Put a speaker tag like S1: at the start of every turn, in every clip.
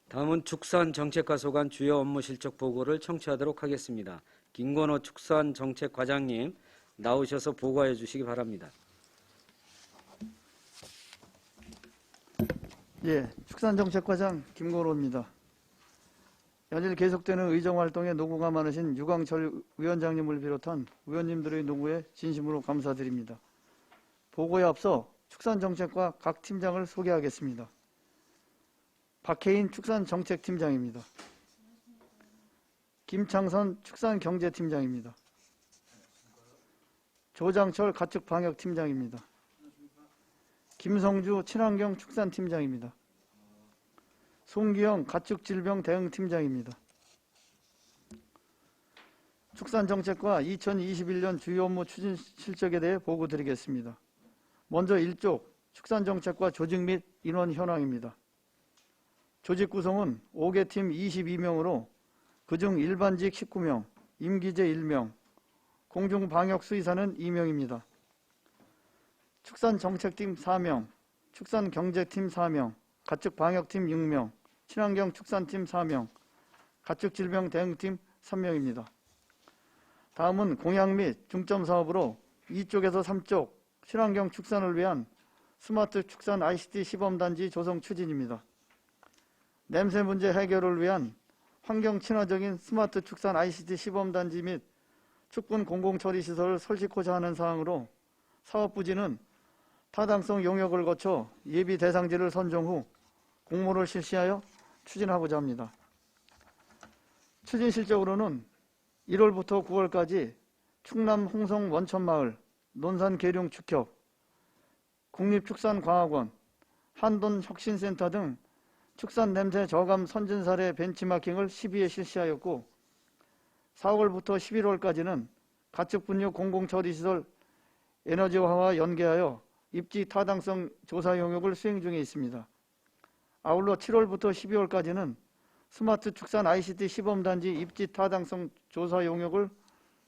S1: 다음은 축산정책과 소관 주요 업무 실적 보고를 청취하도록 하겠습니다. 김건호 축산정책과장님 나오셔서 보고해 주시기 바랍니다.
S2: 예, 축산정책과장 김건호입니다. 연일 계속되는 의정활동에 노고가 많으신 유광철 위원장님을 비롯한 의원님들의 노고에 진심으로 감사드립니다. 보고에 앞서 축산정책과 각 팀장을 소개하겠습니다. 박혜인 축산정책팀장입니다. 김창선 축산경제팀장입니다. 조장철 가축방역팀장입니다. 김성주 친환경 축산팀장입니다. 송기영 가축질병대응팀장입니다. 축산정책과 2021년 주요 업무 추진 실적에 대해 보고 드리겠습니다. 먼저 1쪽 축산정책과 조직 및 인원 현황입니다. 조직 구성은 5개 팀 22명으로 그중 일반직 19명, 임기제 1명, 공중방역수의사는 2명입니다. 축산정책팀 4명, 축산경제팀 4명, 가축방역팀 6명, 친환경축산팀 4명, 가축질병대응팀 3명입니다. 다음은 공약 및 중점사업으로 2쪽에서 3쪽 친환경 축산을 위한 스마트 축산 ICT 시범단지 조성 추진입니다. 냄새 문제 해결을 위한 환경 친화적인 스마트 축산 ICT 시범단지 및 축분 공공처리시설을 설치고자 하는 사항으로 사업 부지는 타당성 용역을 거쳐 예비 대상지를 선정 후 공모를 실시하여 추진하고자 합니다. 추진 실적으로는 1월부터 9월까지 충남 홍성 원천마을, 논산계룡 축협, 국립축산과학원, 한돈혁신센터 등 축산 냄새 저감 선진 사례 벤치마킹을 12회 실시하였고 4월부터 11월까지는 가축분유 공공처리시설 에너지화와 연계하여 입지 타당성 조사 용역을 수행 중에 있습니다. 아울러 7월부터 12월까지는 스마트 축산 ICT 시범단지 입지 타당성 조사 용역을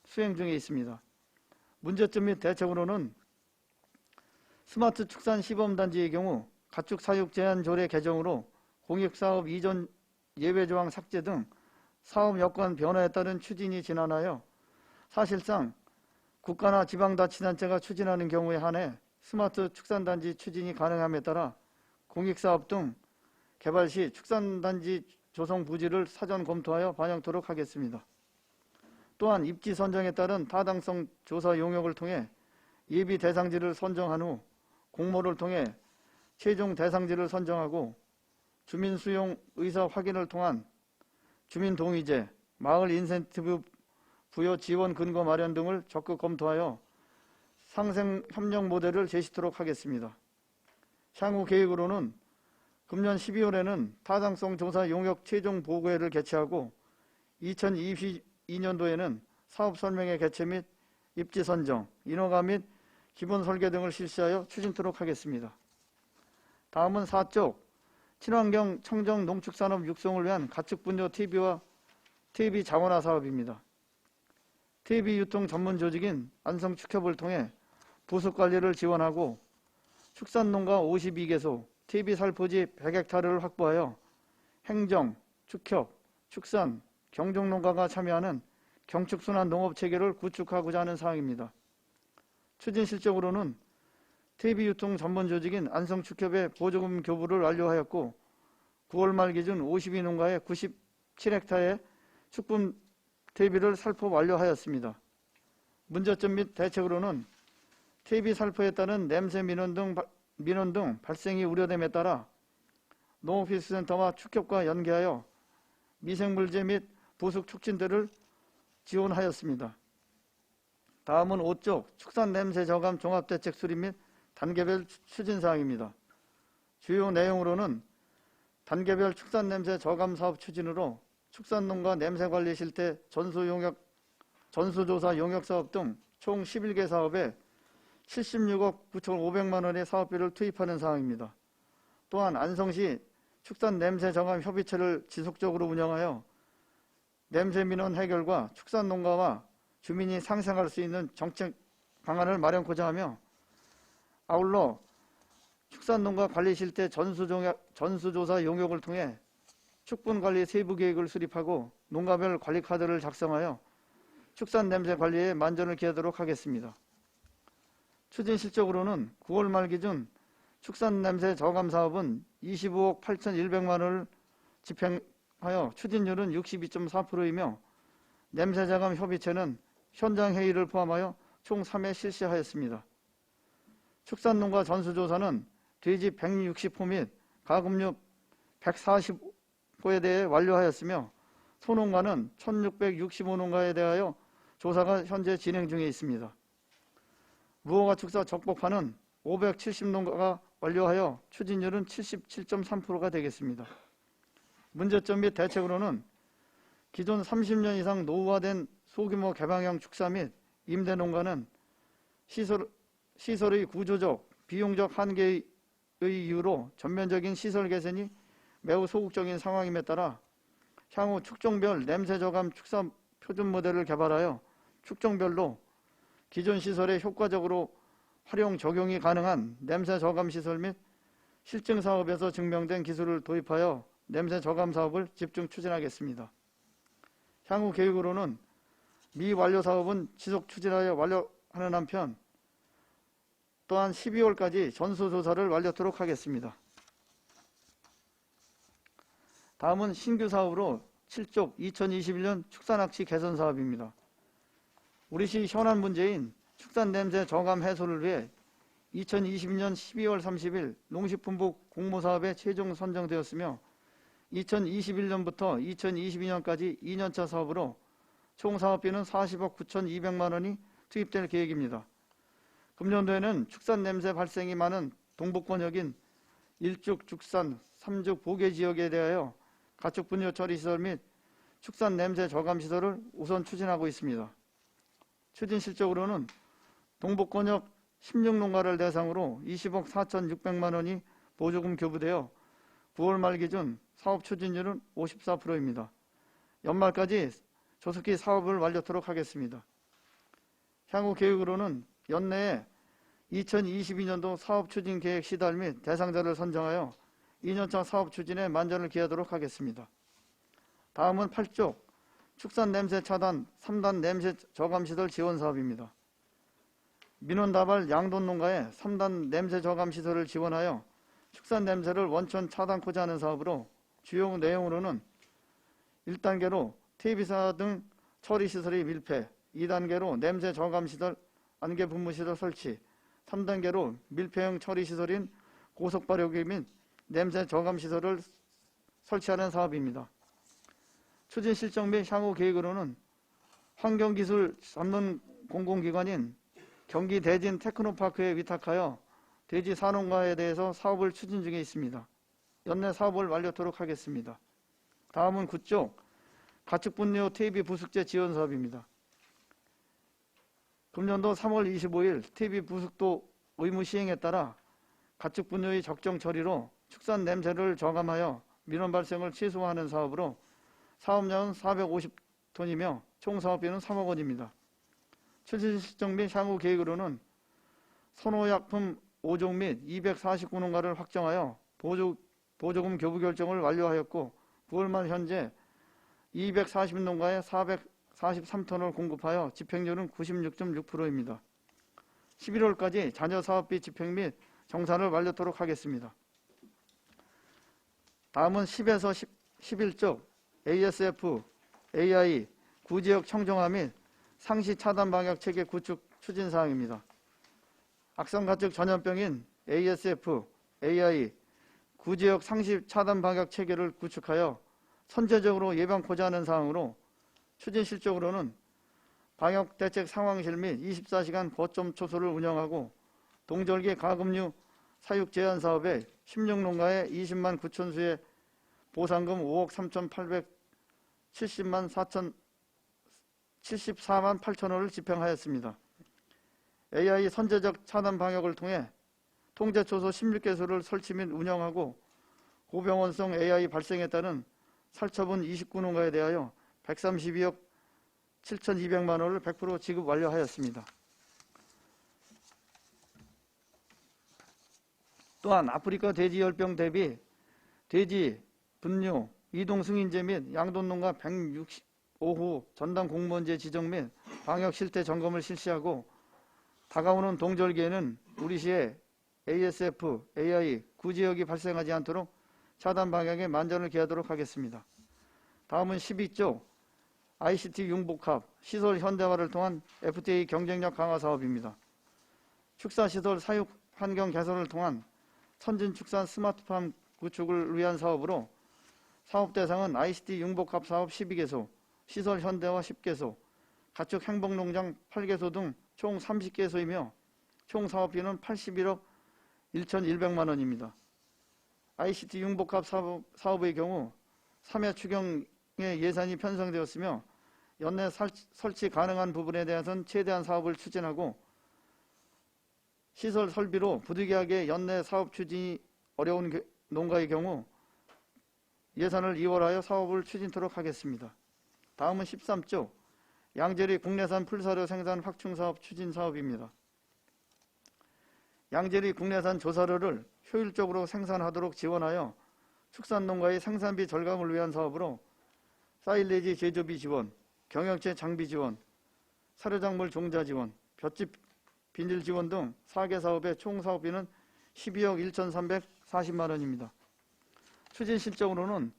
S2: 수행 중에 있습니다. 문제점 및 대책으로는 스마트 축산 시범단지의 경우 가축 사육 제한 조례 개정으로 공익사업 이전 예외조항 삭제 등 사업 여건 변화에 따른 추진이 지난하여 사실상 국가나 지방자치단체가 추진하는 경우에 한해 스마트 축산단지 추진이 가능함에 따라 공익사업 등 개발 시 축산단지 조성 부지를 사전 검토하여 반영토록 하겠습니다. 또한 입지 선정에 따른 타당성 조사 용역을 통해 예비 대상지를 선정한 후 공모를 통해 최종 대상지를 선정하고 주민 수용 의사 확인을 통한 주민 동의제, 마을 인센티브 부여 지원 근거 마련 등을 적극 검토하여 상생 협력 모델을 제시토록 하겠습니다. 향후 계획으로는 금년 12월에는 타당성 조사 용역 최종 보고회를 개최하고 2022년도에는 사업 설명회 개최 및 입지 선정, 인허가 및 기본 설계 등을 실시하여 추진토록 하겠습니다. 다음은 4쪽 친환경 청정 농축산업 육성을 위한 가축분뇨 퇴비 자원화 사업입니다. 퇴비 유통 전문 조직인 안성축협을 통해 부속 관리를 지원하고 축산농가 52개소, 퇴비 살포지 100헥타르를 확보하여 행정, 축협, 축산, 경종농가가 참여하는 경축순환 농업체계를 구축하고자 하는 사항입니다. 추진 실적으로는 퇴비 유통 전문 조직인 안성축협의 보조금 교부를 완료하였고 9월 말 기준 52농가의 97헥타의 축분 퇴비를 살포 완료하였습니다. 문제점 및 대책으로는 퇴비 살포에 따른 냄새 민원 등 발생이 우려됨에 따라 농업기술센터와 축협과 연계하여 미생물제 및 부숙 촉진제를 지원하였습니다. 다음은 5쪽 축산 냄새 저감 종합대책 수립 및 단계별 추진사항입니다. 주요 내용으로는 단계별 축산 냄새 저감 사업 추진으로 축산농가 냄새관리 실태 전수조사 용역 사업 등 총 11개 사업에 76억 9,500만 원의 사업비를 투입하는 사항입니다. 또한 안성시 축산 냄새 저감 협의체를 지속적으로 운영하여 냄새 민원 해결과 축산농가와 주민이 상생할 수 있는 정책 방안을 마련코자 하며 아울러 축산농가 관리 실태 전수조사 용역을 통해 축분관리 세부계획을 수립하고 농가별 관리카드를 작성하여 축산 냄새 관리에 만전을 기하도록 하겠습니다. 추진 실적으로는 9월 말 기준 축산 냄새 저감 사업은 25억 8,100만 원을 집행하여 추진율은 62.4%이며 냄새 저감 협의체는 현장 회의를 포함하여 총 3회 실시하였습니다. 축산농가 전수조사는 돼지 160호 및 가금류 140호에 대해 완료하였으며 소농가는 1665농가에 대하여 조사가 현재 진행 중에 있습니다. 무허가 축사 적복판은 570농가가 완료하여 추진율은 77.3%가 되겠습니다. 문제점 및 대책으로는 기존 30년 이상 노후화된 소규모 개방형 축사 및 임대 농가는 시설의 구조적, 비용적 한계의 이유로 전면적인 시설 개선이 매우 소극적인 상황임에 따라 향후 축종별 냄새 저감 축사 표준 모델을 개발하여 축종별로 기존 시설에 효과적으로 활용 적용이 가능한 냄새 저감 시설 및 실증 사업에서 증명된 기술을 도입하여 냄새 저감 사업을 집중 추진하겠습니다. 향후 계획으로는 미완료 사업은 지속 추진하여 완료하는 한편 또한 12월까지 전수조사를 완료토록 하겠습니다. 다음은 신규 사업으로 7쪽 2021년 축산악취 개선 사업입니다. 우리시 현안 문제인 축산 냄새 저감 해소를 위해 2022년 12월 30일 농식품부 공모사업에 최종 선정되었으며 2021년부터 2022년까지 2년차 사업으로 총 사업비는 40억 9,200만 원이 투입될 계획입니다. 금년도에는 축산 냄새 발생이 많은 동북권역인 일죽, 죽산, 삼죽 보계 지역에 대하여 가축 분뇨 처리 시설 및 축산 냄새 저감 시설을 우선 추진하고 있습니다. 추진 실적으로는 동북권역 16농가를 대상으로 20억 4,600만 원이 보조금 교부되어 9월 말 기준 사업 추진율은 54%입니다. 연말까지 조속히 사업을 완료토록 하겠습니다. 향후 계획으로는 연내에 2022년도 사업 추진 계획 시달 및 대상자를 선정하여 2년차 사업 추진에 만전을 기하도록 하겠습니다. 다음은 8쪽 축산 냄새 차단 3단 냄새 저감 시설 지원 사업입니다. 민원다발 양돈 농가에 3단 냄새 저감 시설을 지원하여 축산 냄새를 원천 차단코자 하는 사업으로 주요 내용으로는 1단계로 퇴비사 등 처리시설의 밀폐, 2단계로 냄새 저감시설, 안개 분무시설 설치, 3단계로 밀폐형 처리시설인 고속발효기 및 냄새 저감시설을 설치하는 사업입니다. 추진 실적 및 향후 계획으로는 환경기술 전문 공공기관인 경기 대진 테크노파크에 위탁하여 돼지 산농가에 대해서 사업을 추진 중에 있습니다. 연내 사업을 완료토록 하겠습니다. 다음은 9쪽 가축분뇨 퇴비 부숙제 지원 사업입니다. 금년도 3월 25일 퇴비 부숙도 의무 시행에 따라 가축분뇨의 적정 처리로 축산 냄새를 저감하여 민원 발생을 최소화하는 사업으로 사업량은 450톤이며 총 사업비는 3억 원입니다. 추진 실적 및 향후 계획으로는 선호약품 5종 및 249농가를 확정하여 보조금 교부 결정을 완료하였고 9월 말 현재 240농가에 443톤을 공급하여 집행률은 96.6%입니다. 11월까지 잔여 사업비 집행 및 정산을 완료토록 하겠습니다. 다음은 10에서 11쪽 ASF, AI, 구지역 청정화 및 상시 차단 방역 체계 구축 추진 사항입니다. 악성 가축 전염병인 ASF, AI, 구지역 상시 차단 방역 체계를 구축하여 선제적으로 예방코자 하는 사항으로 추진 실적으로는 방역 대책 상황실 및 24시간 거점 초소를 운영하고 동절기 가금류 사육 제한 사업에 16농가에 20만 9천 수의 보상금 5억 3,874만 8천 원을 집행하였습니다. AI 선제적 차단 방역을 통해 통제 초소 16개소를 설치 및 운영하고 고병원성 AI 발생에 따른 살처분 29농가에 대하여 132억 7,200만 원을 100% 지급 완료하였습니다. 또한 아프리카 돼지열병 대비 돼지 분뇨, 이동 승인제 및 양돈농가 165호 전담 공무원제 지정 및 방역 실태 점검을 실시하고 다가오는 동절기에는 우리 시에 ASF, AI 구지역이 발생하지 않도록 차단 방역에 만전을 기하도록 하겠습니다. 다음은 12조 ICT 융복합 시설 현대화를 통한 FTA 경쟁력 강화 사업입니다. 축사시설 사육 환경 개선을 통한 선진축산 스마트팜 구축을 위한 사업으로 사업 대상은 ICT 융복합 사업 12개소, 시설 현대화 10개소, 가축 행복농장 8개소 등 총 30개소이며 총 사업비는 81억 1,100만 원입니다. ICT 융복합 사업의 경우 3회 추경에 예산이 편성되었으며 연내 설치 가능한 부분에 대해서는 최대한 사업을 추진하고 시설 설비로 부득이하게 연내 사업 추진이 어려운 농가의 경우 예산을 2월하여 사업을 추진토록 하겠습니다. 다음은 13조 양재리 국내산 풀사료 생산 확충 사업 추진 사업입니다. 양재리 국내산 조사료를 효율적으로 생산하도록 지원하여 축산농가의 생산비 절감을 위한 사업으로 사일리지 제조비 지원, 경영체 장비 지원, 사료작물 종자 지원, 볏짚 비닐 지원 등 4개 사업의 총 사업비는 12억 1,340만 원입니다. 추진 실적으로는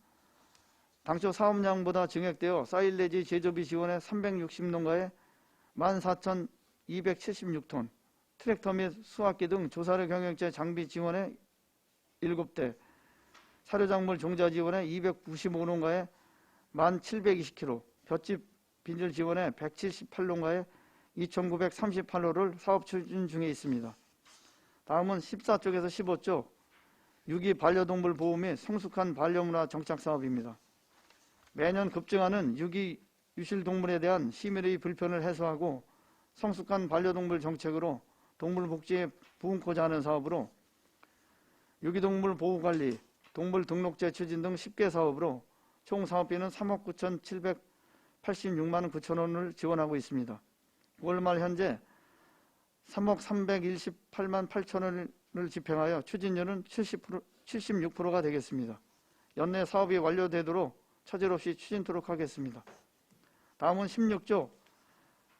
S2: 당초 사업량보다 증액되어 사일리지 제조비 지원에 360농가에 14,276톤, 트랙터 및 수확기 등 조사료 경영체 장비 지원에 7대, 사료작물 종자 지원에 295농가에 1,720kg, 볏짚 비닐 지원에 178농가에 2,938호를 사업 추진 중에 있습니다. 다음은 14쪽에서 15쪽 유기 반려동물 보호 및 성숙한 반려문화 정착 사업입니다. 매년 급증하는 유기 유실동물에 대한 시민의 불편을 해소하고 성숙한 반려동물 정책으로 동물 복지에 부응코자 하는 사업으로 유기동물 보호관리, 동물 등록제 추진 등 10개 사업으로 총 사업비는 3억 9,786만 9천 원을 지원하고 있습니다. 9월 말 현재 3억 328만 8천 원을 집행하여 추진률은 76%가 되겠습니다. 연내 사업이 완료되도록 차질 없이 추진토록 하겠습니다. 다음은 16조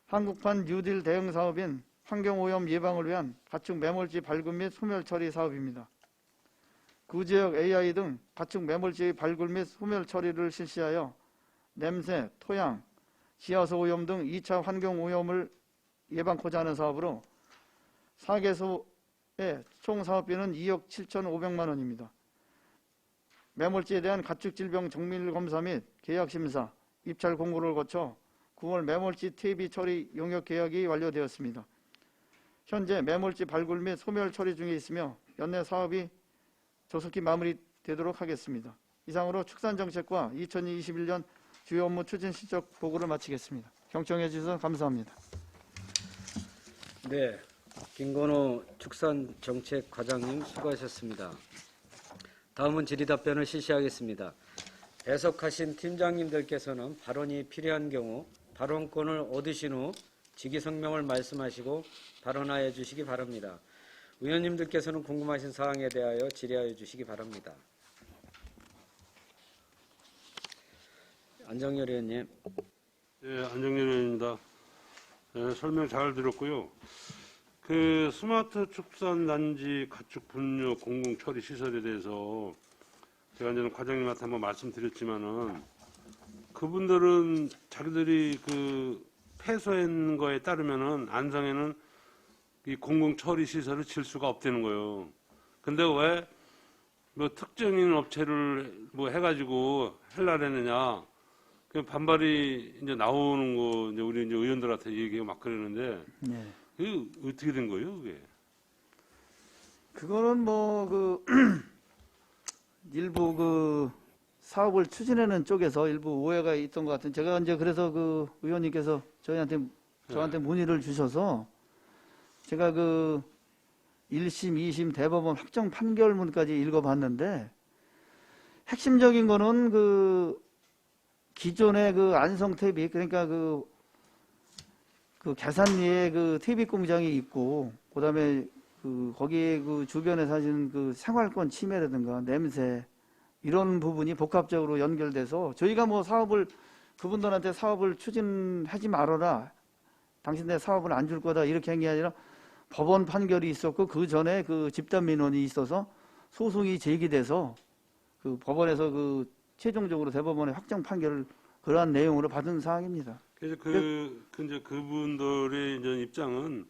S2: 한국판 뉴딜 대응 사업인 환경오염 예방을 위한 가축 매몰지 발굴 및 소멸 처리 사업입니다. 구지역 AI 등 가축 매몰지의 발굴 및 소멸 처리를 실시하여 냄새, 토양, 지하수 오염 등 2차 환경오염을 예방코자 하는 사업으로 4개소의 총 사업비는 2억 7,500만 원입니다. 매몰지에 대한 가축질병 정밀 검사 및 계약 심사, 입찰 공고를 거쳐 9월 매몰지 퇴비 처리 용역 계약이 완료되었습니다. 현재 매몰지 발굴 및 소멸 처리 중에 있으며 연내 사업이 조속히 마무리되도록 하겠습니다. 이상으로 축산정책과 2021년 주요 업무 추진 실적 보고를 마치겠습니다. 경청해 주셔서 감사합니다.
S1: 네, 김건호 축산정책과장님 수고하셨습니다. 다음은 질의답변을 실시하겠습니다. 배석하신 팀장님들께서는 발언이 필요한 경우 발언권을 얻으신 후 직위성명을 말씀하시고 발언하여 주시기 바랍니다. 의원님들께서는 궁금하신 사항에 대하여 질의하여 주시기 바랍니다. 안정열 의원님.
S3: 네, 안정열 의원입니다. 네, 설명 잘 들었고요. 그 스마트 축산단지 가축 분뇨 공공 처리 시설에 대해서 제가 이제 과장님한테 한번 말씀드렸지만은 그분들은 자기들이 그 폐소한 거에 따르면은 안성에는 이 공공 처리 시설을 질 수가 없다는 거예요. 근데 왜 뭐 특정인 업체를 뭐 해가지고 하려느냐 그 반발이 이제 나오는 거 이제 우리 이제 의원들한테 얘기하고 막 그러는데
S2: 네.
S3: 그게 어떻게 된 거예요, 그게?
S2: 그거는 뭐 그 일부 그 사업을 추진하는 쪽에서 일부 오해가 있던 것 같은. 제가 이제 그래서 그 의원님께서 저한테 문의를 주셔서 제가 그 1심, 2심 대법원 확정 판결문까지 읽어봤는데 핵심적인 거는 그 기존의 그 안성 퇴비, 그러니까 그 계산리에 그 퇴비 공장이 있고, 그 다음에 그 거기에 그 주변에 사실은 그 생활권 침해라든가 냄새, 이런 부분이 복합적으로 연결돼서 저희가 뭐 그분들한테 사업을 추진하지 말아라, 당신네 사업을 안 줄 거다 이렇게 한 게 아니라 법원 판결이 있었고 그 전에 그 집단 민원이 있어서 소송이 제기돼서 그 법원에서 그 최종적으로 대법원의 확정 판결을 그러한 내용으로 받은 사항입니다.
S3: 그래서 이제 그분들의 이제 입장은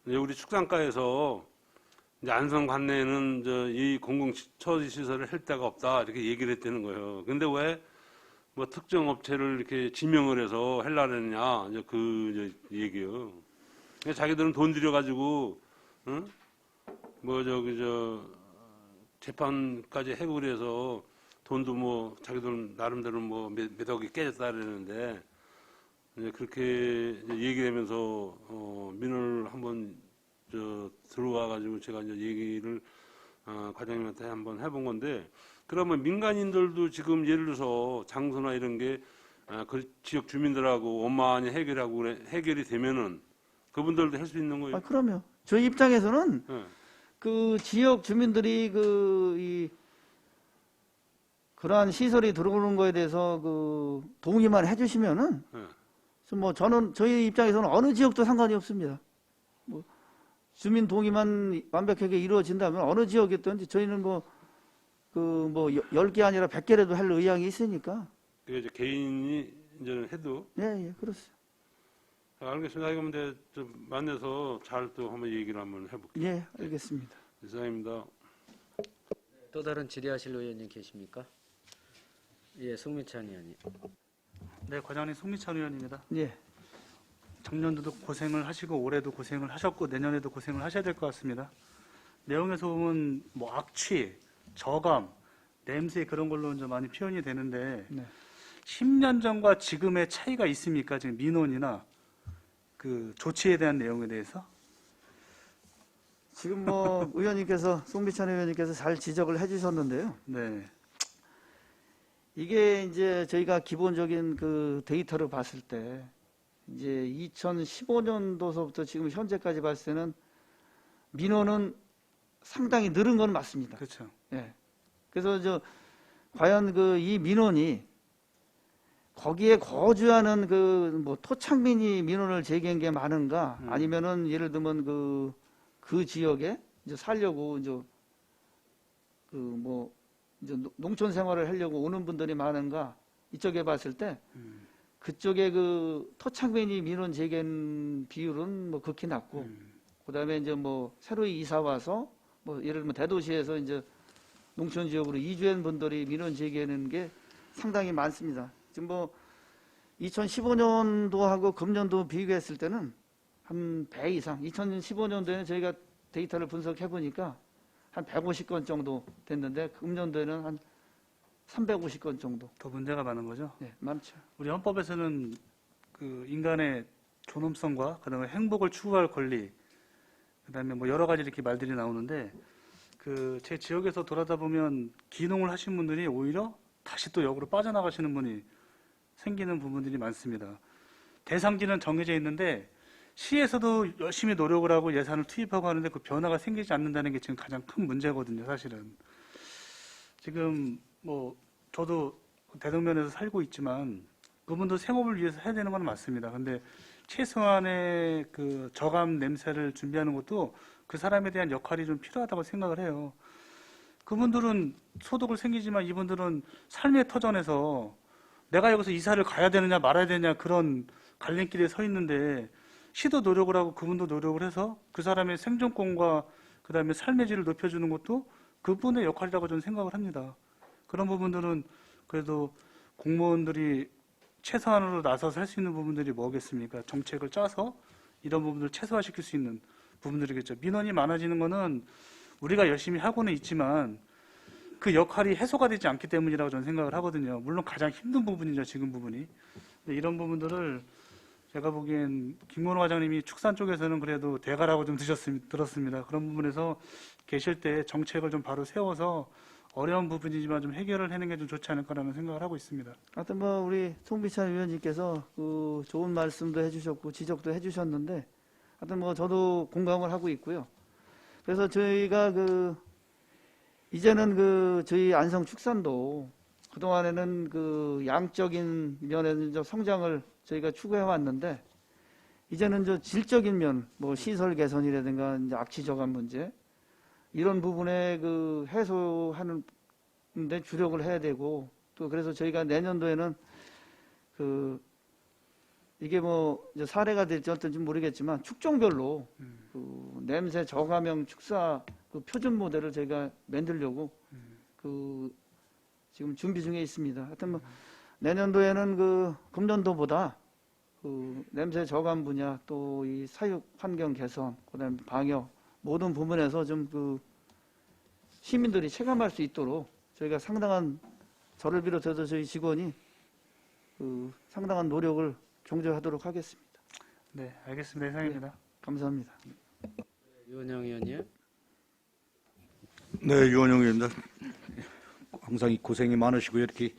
S3: 이제 우리 축산가에서 이제 안성 관내에는 이 공공 처리 시설을 할 데가 없다 이렇게 얘기를 했다는 거예요. 근데 왜 뭐 특정 업체를 이렇게 지명을 해서 하려느냐 이제 이제 얘기요. 자기들은 돈 들여가지고 응? 뭐 재판까지 해고 그래서 돈도 뭐 자기들 나름대로 뭐 몇 억이 깨졌다 그러는데 이제 그렇게 이제 얘기하면서 민원을 한번 들어와 가지고 제가 이제 얘기를 과장님한테 한번 해본 건데, 그러면 민간인들도 지금 예를 들어서 장소나 이런 게 그 지역 주민들하고 원만히 해결이 되면은 그분들도 할 수 있는 거예요.
S2: 그럼요. 저희 입장에서는
S3: 네.
S2: 그 지역 주민들이 그러한 시설이 들어오는 거에 대해서 그 동의만 해주시면은
S3: 네.
S2: 뭐 저희 입장에서는 어느 지역도 상관이 없습니다. 뭐 주민 동의만 완벽하게 이루어진다면 어느 지역이든지 저희는 뭐 10개 아니라 100개라도 할 의향이 있으니까.
S3: 그게 이제 개인이 이제 해도.
S2: 예, 그렇습니다.
S3: 알겠습니다. 이거 근데 좀 만나서 잘 또 한번 얘기를 한번 해볼게요.
S2: 예, 알겠습니다.
S3: 이상입니다.
S1: 또 다른 질의하실 의원님 계십니까? 예, 송미찬 의원님.
S4: 네, 과장님 송미찬 의원입니다.
S2: 예.
S4: 작년도도 고생을 하시고 올해도 고생을 하셨고 내년에도 고생을 하셔야 될 것 같습니다. 내용에서 보면 뭐 악취, 저감, 냄새 그런 걸로 이제 많이 표현이 되는데
S2: 네.
S4: 10년 전과 지금의 차이가 있습니까? 지금 민원이나 그 조치에 대한 내용에 대해서?
S2: 지금 뭐 송미찬 의원님께서 잘 지적을 해주셨는데요.
S4: 네,
S2: 이게 이제 저희가 기본적인 그 데이터를 봤을 때 이제 2015년도서부터 지금 현재까지 봤을 때는 민원은 상당히 늘은 건 맞습니다.
S4: 그렇죠.
S2: 예. 그래서 과연 이 민원이 거기에 거주하는 뭐 토착민이 민원을 제기한 게 많은가, 아니면은 예를 들면 그 지역에 이제 살려고 이제 이제 농촌 생활을 하려고 오는 분들이 많은가, 이쪽에 봤을 때 그쪽에 그 토착민이 민원 제기한 비율은 뭐 극히 낮고, 그다음에 이제 뭐 새로이 이사 와서 뭐 예를 들면 대도시에서 이제 농촌 지역으로 이주한 분들이 민원 제기하는 게 상당히 많습니다. 지금 뭐 2015년도하고 금년도 비교했을 때는 한 100 이상, 2015년도에는 저희가 데이터를 분석해 보니까 한 150건 정도 됐는데 금년도에는 한 350건 정도.
S4: 더 문제가 많은 거죠.
S2: 네, 많죠.
S4: 우리 헌법에서는 그 인간의 존엄성과 그다음에 행복을 추구할 권리, 그다음에 뭐 여러 가지 이렇게 말들이 나오는데 그 제 지역에서 돌아다 보면 기농을 하신 분들이 오히려 다시 또 역으로 빠져나가시는 분이 생기는 부분들이 많습니다. 대상지는 정해져 있는데 시에서도 열심히 노력을 하고 예산을 투입하고 하는데 그 변화가 생기지 않는다는 게 지금 가장 큰 문제거든요, 사실은. 지금 뭐 저도 대동면에서 살고 있지만 그분도 생업을 위해서 해야 되는 건 맞습니다. 근데 최소한의 그 저감 냄새를 준비하는 것도 그 사람에 대한 역할이 좀 필요하다고 생각을 해요. 그분들은 소득을 생기지만 이분들은 삶의 터전에서 내가 여기서 이사를 가야 되느냐 말아야 되느냐 그런 갈림길에 서 있는데 시도 노력을 하고 그분도 노력을 해서 그 사람의 생존권과 그 다음에 삶의 질을 높여주는 것도 그분의 역할이라고 저는 생각을 합니다. 그런 부분들은 그래도 공무원들이 최소한으로 나서서 할 수 있는 부분들이 뭐겠습니까? 정책을 짜서 이런 부분들을 최소화시킬 수 있는 부분들이겠죠. 민원이 많아지는 거는 우리가 열심히 하고는 있지만 그 역할이 해소가 되지 않기 때문이라고 저는 생각을 하거든요. 물론 가장 힘든 부분이죠, 지금 부분이. 근데 이런 부분들을 제가 보기엔 김건호 과장님이 축산 쪽에서는 그래도 대가라고 좀 들었습니다. 그런 부분에서 계실 때 정책을 좀 바로 세워서 어려운 부분이지만 좀 해결을 하는 게 좀 좋지 않을까라는 생각을 하고 있습니다.
S2: 하여튼 뭐 우리 송미찬 위원님께서 그 좋은 말씀도 해주셨고 지적도 해주셨는데 하여튼 뭐 저도 공감을 하고 있고요. 그래서 저희가 이제는 그 저희 안성 축산도 그동안에는 그 양적인 면에서 좀 성장을 저희가 추구해 왔는데 이제는 저 질적인 면, 뭐 시설 개선이라든가 이제 악취 저감 문제 이런 부분에 그 해소하는 데 주력을 해야 되고 또 그래서 저희가 내년도에는 그 이게 뭐 이제 사례가 될지 어떨지 모르겠지만 축종별로 그 냄새 저감형 축사 그 표준 모델을 저희가 만들려고 그 지금 준비 중에 있습니다. 하여튼 뭐 내년도에는 그 금년도보다 그 냄새 저감 분야 또 이 사육 환경 개선 그다음에 방역 모든 부분에서 좀 그 시민들이 체감할 수 있도록 저희가 상당한 저를 비롯해서 저희 직원이 그 상당한 노력을 경제하도록 하겠습니다.
S4: 네, 알겠습니다. 이상입니다.
S2: 감사합니다.
S1: 유원영 의원님.
S5: 네, 유원영 의원입니다. 항상 이 고생이 많으시고요. 이렇게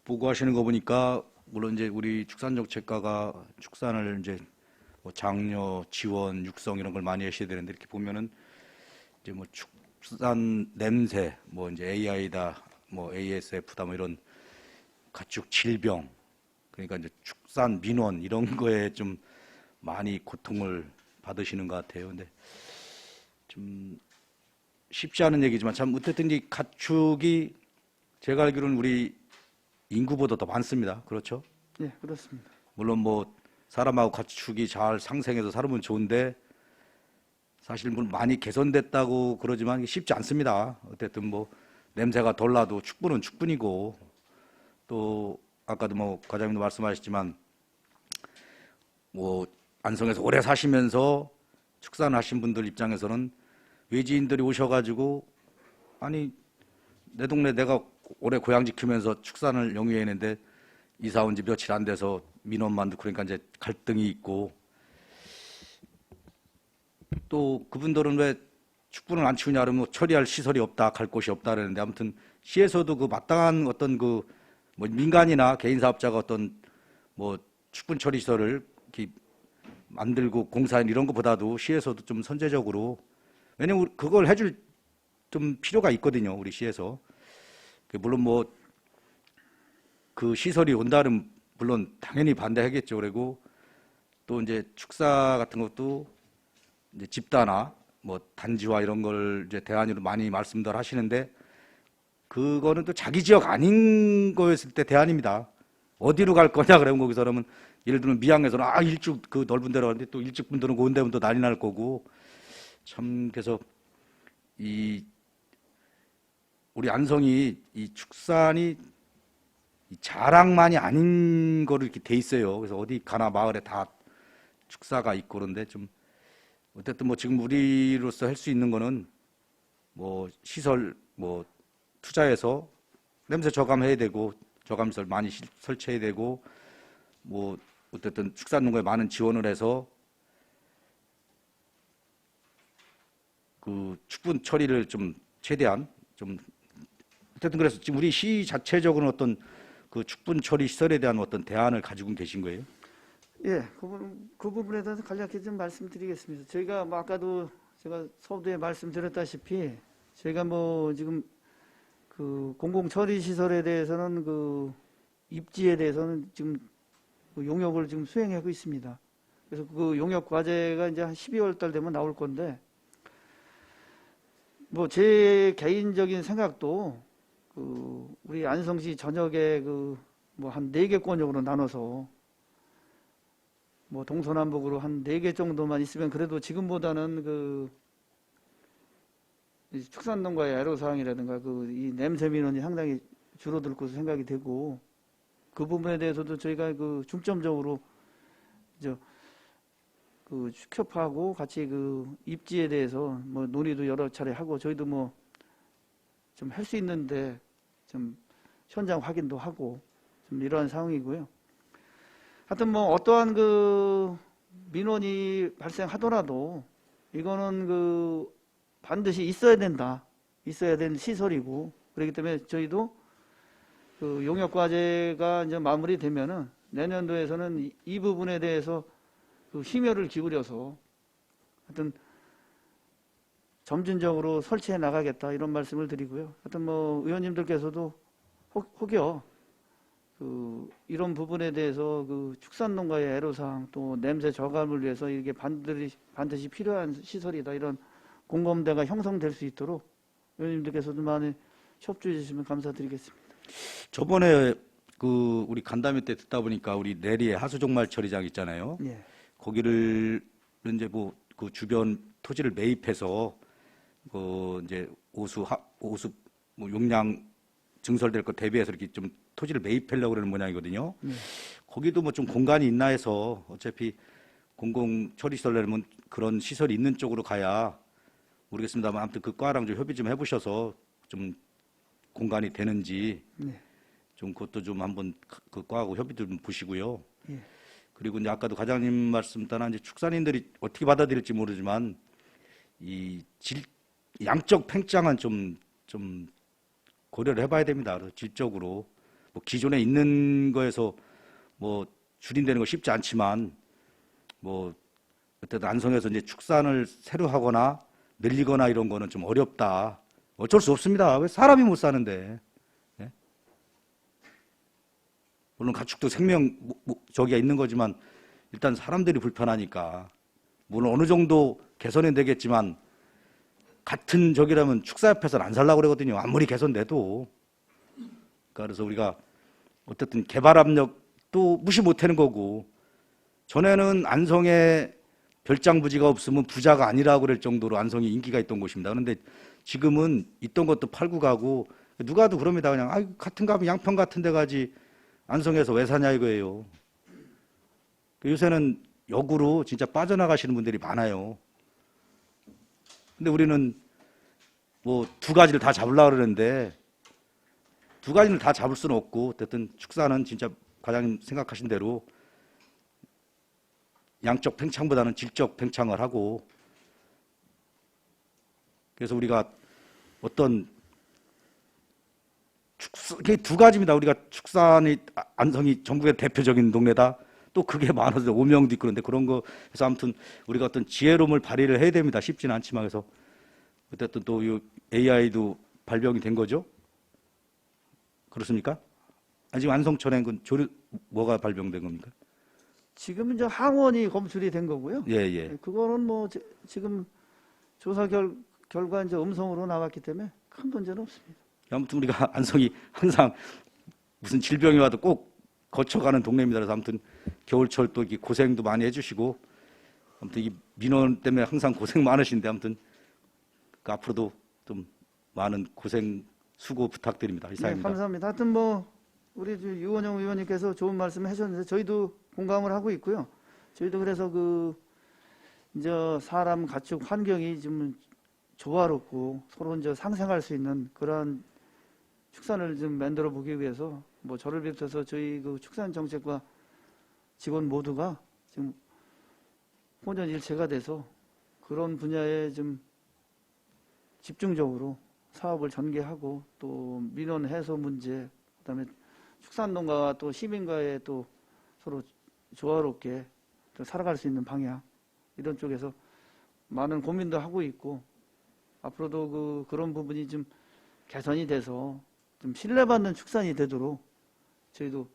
S5: 보고하시는 거 보니까 물론 이제 우리 축산정책과가 축산을 이제 뭐 장려, 지원, 육성 이런 걸 많이 하셔야 되는데 이렇게 보면은 이제 뭐 축산 냄새, 뭐 이제 AI다, 뭐 ASF다, 뭐 이런 가축 질병, 그러니까 이제 축산 민원 이런 거에 좀 많이 고통을 받으시는 것 같아요. 근데 좀 쉽지 않은 얘기지만 참 어쨌든 이 가축이 제가 알기로는 우리 인구보다 더 많습니다. 그렇죠?
S2: 네, 그렇습니다.
S5: 물론 뭐 사람하고 가축이 잘 상생해서 살으면 좋은데 사실 뭐 많이 개선됐다고 그러지만 쉽지 않습니다. 어쨌든 뭐 냄새가 덜 나도 축분은 축분이고 또 아까도 뭐 과장님도 말씀하셨지만 뭐 안성에서 오래 사시면서 축산하신 분들 입장에서는 외지인들이 오셔가지고 아니 내 동네 내가 오래 고향 지키면서 축산을 영위했는데 이사 온 지 며칠 안 돼서 민원만 듣고 그러니까 이제 갈등이 있고 또 그분들은 왜 축분을 안 치우냐 그러면 처리할 시설이 없다, 갈 곳이 없다 그러는데 아무튼 시에서도 그 마땅한 어떤 그 뭐 민간이나 개인 사업자가 어떤 뭐 축분 처리 시설을 이렇게 만들고 공사한 이런 것보다도 시에서도 좀 선제적으로 왜냐면 그걸 해줄 좀 필요가 있거든요, 우리 시에서. 물론 뭐 그 시설이 온다는 물론 당연히 반대하겠죠. 그리고 또 이제 축사 같은 것도 이제 집단화, 뭐 단지화 이런 걸 이제 대안으로 많이 말씀들 하시는데 그거는 또 자기 지역 아닌 거였을 때 대안입니다. 어디로 갈 거냐 그러면 거기서 그러면 예를 들면 미양에서는 일찍 그 넓은 데로 가는데 또 일찍 분들은 고운 데면 또 난리 날 거고 참 그래서 이 우리 안성이 이 축산이 이 자랑만이 아닌 거로 이렇게 돼 있어요. 그래서 어디 가나 마을에 다 축사가 있고 그런데 좀 어쨌든 뭐 지금 우리로서 할 수 있는 거는 뭐 시설 뭐 투자해서 냄새 저감해야 되고 저감시설 많이 설치해야 되고 뭐 어쨌든 축산농가에 많은 지원을 해서 그 축분 처리를 좀 최대한 좀 어쨌든 그래서 지금 우리 시 자체적으로는 어떤 그 축분 처리 시설에 대한 어떤 대안을 가지고 계신 거예요?
S2: 예, 그 부분에 대해서 간략히 좀 말씀드리겠습니다. 저희가 뭐 아까도 제가 서두에 말씀드렸다시피 저희가 뭐 지금 그 공공처리시설에 대해서는 그 입지에 대해서는 지금 그 용역을 지금 수행하고 있습니다. 그래서 그 용역 과제가 이제 한 12월 달 되면 나올 건데 뭐 제 개인적인 생각도 그 우리 안성시 전역에 그 뭐 한 4개 권역으로 나눠서 뭐 동서남북으로 한 4개 정도만 있으면 그래도 지금보다는 그 축산농가의 애로사항이라든가 그 이 냄새 민원이 상당히 줄어들 것으로 생각이 되고 그 부분에 대해서도 저희가 그 중점적으로 그 축협하고 같이 그 입지에 대해서 뭐 논의도 여러 차례 하고 저희도 뭐 좀 할 수 있는데 좀 현장 확인도 하고 좀 이러한 상황이고요. 하여튼 뭐 어떠한 그 민원이 발생하더라도 이거는 그 반드시 있어야 된다. 있어야 되는 시설이고 그렇기 때문에 저희도 그 용역 과제가 이제 마무리되면은 내년도에서는 이 부분에 대해서 그 심혈을 기울여서 하여튼 점진적으로 설치해 나가겠다 이런 말씀을 드리고요. 하여튼 뭐 의원님들께서도 혹여 이런 부분에 대해서 축산농가의 애로사항 또 냄새 저감을 위해서 이게 반드시 필요한 시설이다 이런 공감대가 형성될 수 있도록 의원님들께서도 많이 협조해 주시면 감사드리겠습니다.
S5: 저번에 우리 간담회 때 듣다 보니까 우리 내리에 하수종말 처리장 있잖아요.
S2: 예.
S5: 거기를 이제 그 주변 토지를 매입해서 이제 오수 용량 증설될 것 대비해서 이렇게 좀 토지를 매입하려고 그러는 모양이거든요. 거기도 뭐 좀 공간이 있나 해서 어차피 공공 처리시설 내면 그런 시설이 있는 쪽으로 가야 모르겠습니다만 아무튼 그 과랑 좀 협의 좀 해보셔서 좀 공간이 되는지 좀 그것도 좀 한번 그 과하고 협의 좀 보시고요.
S2: 예.
S5: 그리고 이제 아까도 과장님 말씀 따라 이제 축산인들이 어떻게 받아들일지 모르지만 이 양적 팽창은 좀 고려를 해봐야 됩니다. 그래서 질적으로 뭐 기존에 있는 거에서 뭐 줄인다는 거 쉽지 않지만 뭐 어쨌든 안성에서 이제 축산을 새로 하거나 늘리거나 이런 거는 좀 어렵다. 어쩔 수 없습니다. 왜 사람이 못 사는데. 예? 물론 가축도 생명 저기가 있는 거지만 일단 사람들이 불편하니까 물론 어느 정도 개선은 되겠지만 같은 적이라면 축사협회에서는 안 살라고 그러거든요. 아무리 개선돼도. 그래서 우리가 어쨌든 개발 압력도 무시 못하는 거고 전에는 안성에 별장 부지가 없으면 부자가 아니라고 그럴 정도로 안성이 인기가 있던 곳입니다. 그런데 지금은 있던 것도 팔고 가고 누가도 그럽니다. 그냥 같은 거 하면 양평 같은 데 가지 안성에서 왜 사냐 이거예요. 요새는 역으로 진짜 빠져나가시는 분들이 많아요. 근데 우리는 뭐 두 가지를 다 잡으려고 그러는데 두 가지를 다 잡을 수는 없고 어쨌든 축사는 진짜 과장님 생각하신 대로 양적 팽창보다는 질적 팽창을 하고 그래서 우리가 어떤 이게 두 가지입니다. 우리가 축산이 안성이 전국의 대표적인 동네다. 또 그게 많아서 오명도 있고 그런데 그런 거 해서 아무튼 우리가 어떤 지혜로움을 발휘를 해야 됩니다. 쉽지는 않지만 그래서 어쨌든 또 이 AI도 발병이 된 거죠. 그렇습니까? 아직 안성천에 뭐가 발병된 겁니까?
S2: 지금 이제 항원이 검출이 된 거고요.
S5: 예, 예.
S2: 그거는 뭐 지금 조사 결과 이제 음성으로 나왔기 때문에 큰 문제는 없습니다.
S5: 아무튼 우리가 안성이 항상 무슨 질병이 와도 꼭 거쳐가는 동네입니다. 그래서 아무튼 겨울철 또 고생도 많이 해주시고 아무튼 이 민원 때문에 항상 고생 많으신데 아무튼 앞으로도 좀 많은 고생 수고 부탁드립니다.
S2: 네,
S5: 이상입니다.
S2: 감사합니다. 하여튼 뭐 우리 유원영 의원님께서 좋은 말씀 해주셨는데 저희도 공감을 하고 있고요. 저희도 그래서 이제 사람 가축 환경이 좀 조화롭고 서로 이제 상생할 수 있는 그러한 축산을 좀 만들어 보기 위해서 뭐 저를 비롯해서 저희 축산 정책과 직원 모두가 지금 혼연일체가 돼서 그런 분야에 좀 집중적으로 사업을 전개하고 또 민원 해소 문제, 그다음에 축산농가와 또 시민과의 또 서로 조화롭게 또 살아갈 수 있는 방향 이런 쪽에서 많은 고민도 하고 있고 앞으로도 그런 부분이 좀 개선이 돼서 좀 신뢰받는 축산이 되도록 저희도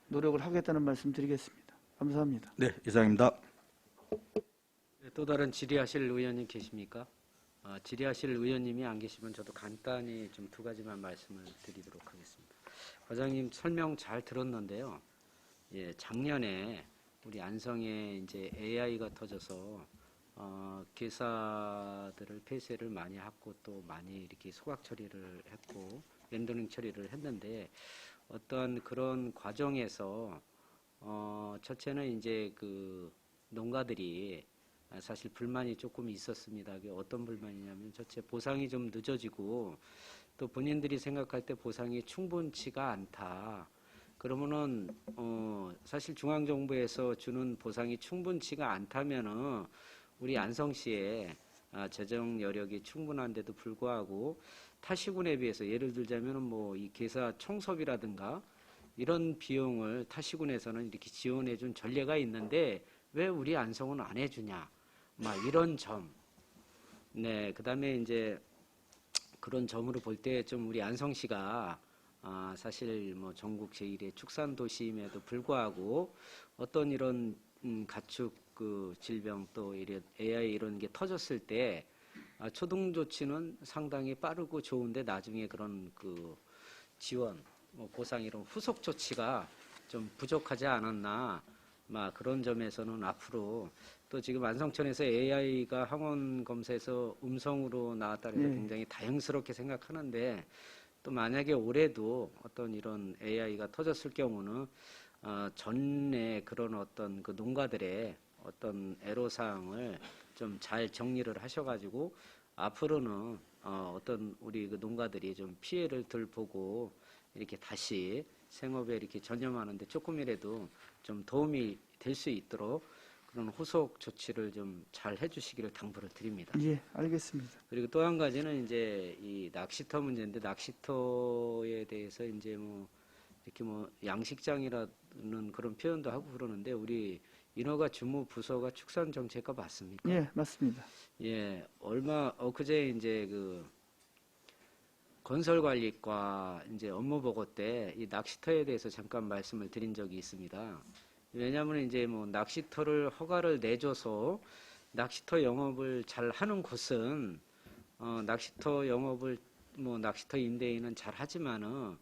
S2: 노력을 하겠다는 말씀 드리겠습니다. 감사합니다.
S5: 네, 이상입니다.
S1: 또 다른 질의하실 의원님 계십니까? 질의하실 의원님이 안 계시면 저도 간단히 좀 두 가지만 말씀을 드리도록 하겠습니다. 과장님 설명 잘 들었는데요. 예, 작년에 우리 안성에 이제 AI가 터져서 개사들을 폐쇄를 많이 하고 또 많이 이렇게 소각 처리를 했고 렌더링 처리를 했는데 어떤 그런 과정에서 첫째는 이제 농가들이 사실 불만이 조금 있었습니다. 그게 어떤 불만이냐면 첫째 보상이 좀 늦어지고 또 본인들이 생각할 때 보상이 충분치가 않다. 그러면은 사실 중앙정부에서 주는 보상이 충분치가 않다면은 우리 안성시에 재정 여력이 충분한데도 불구하고 타시군에 비해서 예를 들자면은 뭐 이 개사 청소비라든가 이런 비용을 타시군에서는 이렇게 지원해 준 전례가 있는데 왜 우리 안성은 안 해주냐? 막 이런 점. 네, 그다음에 이제 그런 점으로 볼 때 좀 우리 안성시가 사실 뭐 전국 제1의 축산 도시임에도 불구하고 어떤 이런 가축 그 질병 또 이런 AI 이런 게 터졌을 때 초동 조치는 상당히 빠르고 좋은데 나중에 그런 그 지원, 뭐 보상 이런 후속 조치가 좀 부족하지 않았나. 그런 점에서는 앞으로 또 지금 안성천에서 AI가 항원 검사에서 음성으로 나왔다는 게
S2: 예.
S1: 굉장히 다행스럽게 생각하는데 또 만약에 올해도 어떤 이런 AI가 터졌을 경우는 전에 그런 어떤 그 농가들의 어떤 애로사항을 좀 잘 정리를 하셔가지고 앞으로는 어떤 우리 그 농가들이 좀 피해를 덜 보고 이렇게 다시 생업에 이렇게 전념하는데 조금이라도 좀 도움이 될 수 있도록 그런 후속 조치를 좀 잘 해주시기를 당부를 드립니다.
S2: 예, 알겠습니다.
S1: 그리고 또 한 가지는 이제 이 낚시터 문제인데 낚시터에 대해서 이제 뭐 이렇게 뭐 양식장이라는 그런 표현도 하고 그러는데 우리 인허가 주무 부서가 축산정책과 맞습니까?
S2: 예, 맞습니다.
S1: 예, 엊그제 이제 그 건설관리과 이제 업무 보고 때 이 낚시터에 대해서 잠깐 말씀을 드린 적이 있습니다. 왜냐하면 이제 뭐 낚시터를 허가를 내줘서 낚시터 영업을 잘 하는 곳은 낚시터 영업을 뭐 낚시터 임대인은 잘 하지만은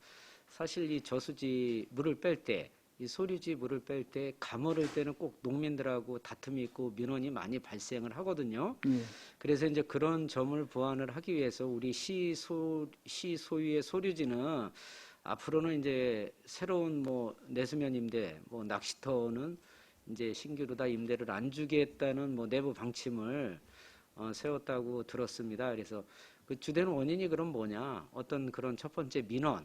S1: 사실 이 저수지 물을 뺄 때 이 소류지 물을 뺄 때 가물을 때는 꼭 농민들하고 다툼이 있고 민원이 많이 발생을 하거든요.
S2: 예,
S1: 그래서 이제 그런 점을 보완을 하기 위해서 우리 시 소유의 소류지는 앞으로는 이제 새로운 뭐 내수면 임대, 뭐 낚시터는 이제 신규로 다 임대를 안 주겠다는 뭐 내부 방침을 세웠다고 들었습니다. 그래서 그 주된 원인이 그럼 뭐냐? 어떤 그런 첫 번째 민원,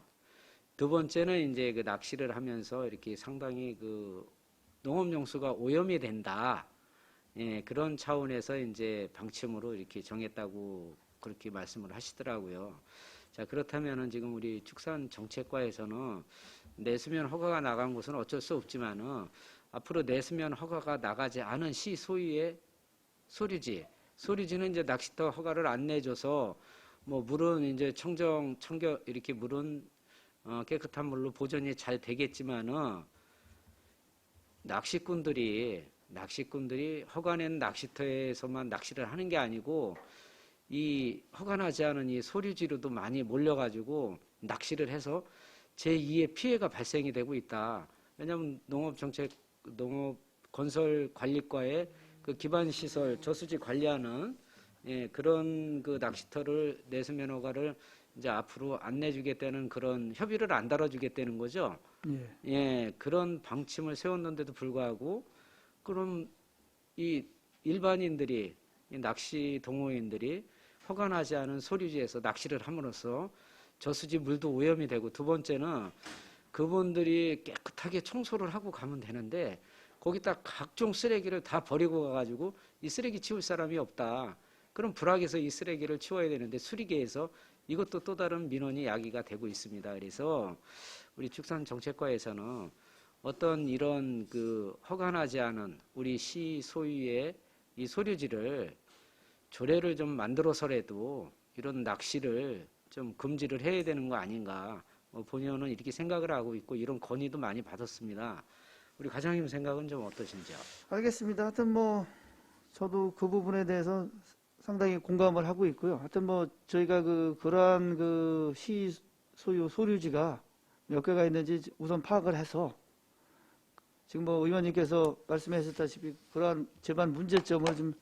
S1: 두 번째는 이제 그 낚시를 하면서 이렇게 상당히 그 농업용수가 오염이 된다. 예, 그런 차원에서 이제 방침으로 이렇게 정했다고 그렇게 말씀을 하시더라고요. 자, 그렇다면은 지금 우리 축산정책과에서는 내수면 허가가 나간 곳은 어쩔 수 없지만은 앞으로 내수면 허가가 나가지 않은 시 소유의 소류지는 이제 낚시터 허가를 안 내줘서 뭐 물은 이제 청정 이렇게 물은 깨끗한 물로 보존이 잘 되겠지만은 낚시꾼들이 허가낸 낚시터에서만 낚시를 하는 게 아니고 이 허가나지 않은 이 소류지로도 많이 몰려가지고 낚시를 해서 제2의 피해가 발생이 되고 있다. 왜냐하면 농업건설관리과의 그 기반시설 저수지 관리하는 그런 그 낚시터를 내수면 허가를 이제 앞으로 안 내주겠다는 그런 협의를 안 달아주겠다는 거죠.
S2: 예,
S1: 예, 그런 방침을 세웠는데도 불구하고 그럼 이 일반인들이 이 낚시 동호인들이 허가나지 않은 소류지에서 낚시를 함으로써 저수지 물도 오염이 되고 두 번째는 그분들이 깨끗하게 청소를 하고 가면 되는데 거기다 각종 쓰레기를 다 버리고 가가지고 이 쓰레기 치울 사람이 없다. 그럼 불악에서 이 쓰레기를 치워야 되는데 수리계에서 이것도 또 다른 민원이 야기가 되고 있습니다. 그래서 우리 축산정책과에서는 어떤 이런 그 허가나지 않은 우리 시 소유의 이 소류지를 조례를 좀 만들어서라도 이런 낚시를 좀 금지를 해야 되는 거 아닌가. 본의원은 이렇게 생각을 하고 있고 이런 건의도 많이 받았습니다. 우리 과장님 생각은 좀 어떠신지요?
S2: 알겠습니다. 하여튼 뭐 저도 그 부분에 대해서 상당히 공감을 하고 있고요. 하여튼 뭐 저희가 그러한 그 시 소유 소류지가 몇 개가 있는지 우선 파악을 해서 지금 뭐 의원님께서 말씀하셨다시피 그러한 제반 문제점을 좀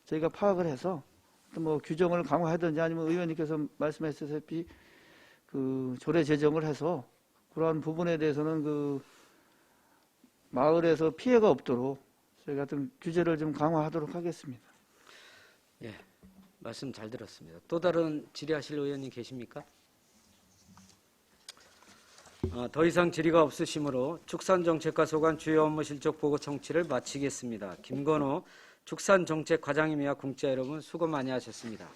S2: 저희가 파악을 해서 또 뭐 규정을 강화하든지 아니면 의원님께서 말씀하셨다시피 그 조례 제정을 해서 그러한 부분에 대해서는 그 마을에서 피해가 없도록 저희가 좀 규제를 좀 강화하도록 하겠습니다.
S1: 예, 말씀 잘 들었습니다. 또 다른 질의하실 의원님 계십니까? 더 이상 질의가 없으시므로 축산정책과 소관 주요 업무 실적 보고 청취를 마치겠습니다. 김건호 축산정책과장님이와 궁자 여러분 수고 많이 하셨습니다.